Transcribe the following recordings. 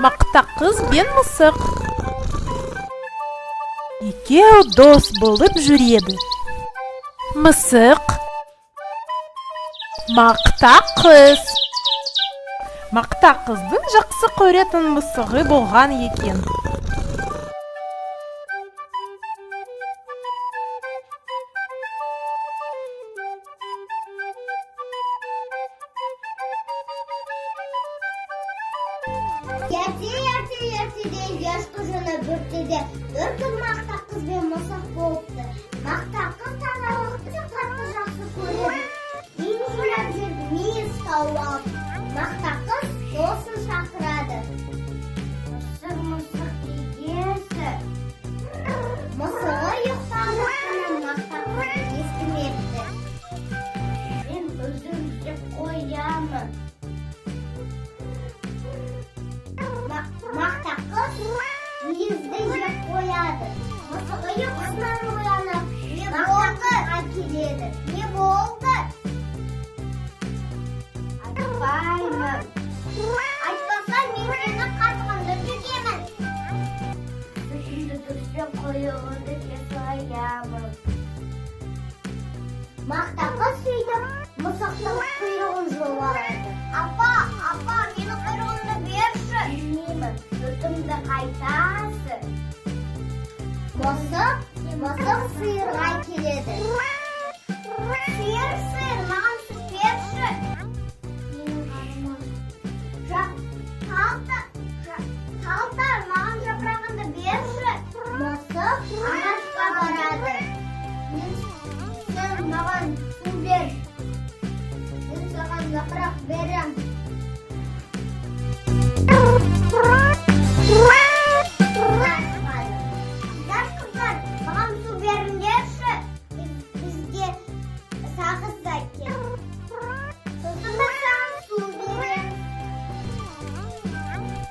Мақта қыз бен мысық. Екеу дос болып жүреді. Мысық, мақта қыз. Мақта қыздың жақсы көретін мысығы болған екен. Ертеде яшқы жана бүртеде бір күн мақта қыз бен мысық болыпты. Мақта қыз тазалықты қатты жақсы көреді. Үй жинап жүрді, мейіз тауып. Мақта қыз досын шақырады. Мысық егесі. Мысығы ұйықтағандықтан мақта қыз естімепті. Мен өзім жеп қоямын. Мақта қыз мейізді жеп қояды. Мысығы ұйқысынан оянып, мақтаға келеді. Не болды? Айтпаймын. Айтпасам мен сені қатқанды төгемін. Сүтімді дүрсен құйығынды кесаямын. Мақта қыз сөйтіп, мысықтың құйрығын жұлып. Апа, менің құйрығымды берші. Білмеймін, сүтімді қайтасың. Мысық сиырға келеді. Сиыр, маған сүт берші. Талтар, маған жапырағынды берші. Мысық ағашқа барады. Сен маған су бер. Мен саған жапырақ берем. Қыздар, маған су беріңдерші. Бізге сағыз әкел. Сосын да саған су берем.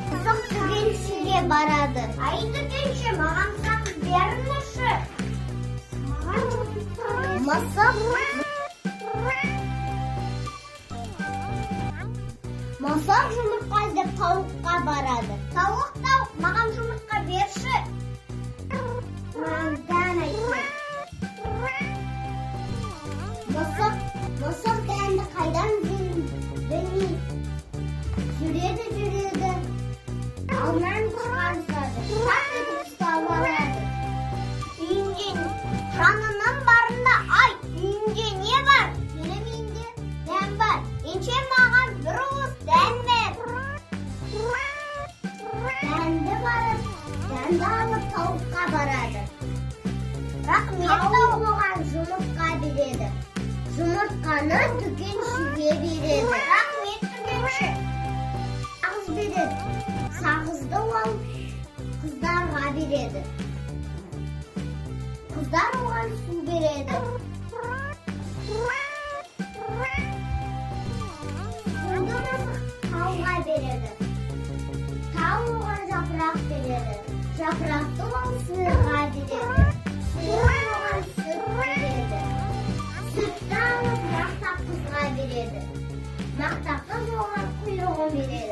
Мысық түгеншіге барады. Ай, түгенші, маған сағыз беріңдерші. Мысық жұмыртқа іздеп тауыққа барады. Тауық, маған жұмыртқа берші. Маған айтты. Мысық дәнді қайдан білмей. Жүреді. Алдынан шығарысады. Шақ етіп ұстап алады. Үйінде жанының барында, үйінде не бар? Менің үйінде дән бар. Енше маған бір уыс дән бер. Дәнді алып тауыққа барады. Рахмет, тауық оған жұмыртқа береді. Жұмыртқаны түгеншіге береді. Рахмет, түгенші. Сағыз береді. Сағызды ол қыздарға береді. Қыздар оған су береді. Суды мысық тауға береді. Тау оған жапырақ береді. Жапырақты ол сиырға береді. Сиыр оған сүт береді. Сүтті алып мақта қызға береді. Мақта қыз оған құйрығын береді.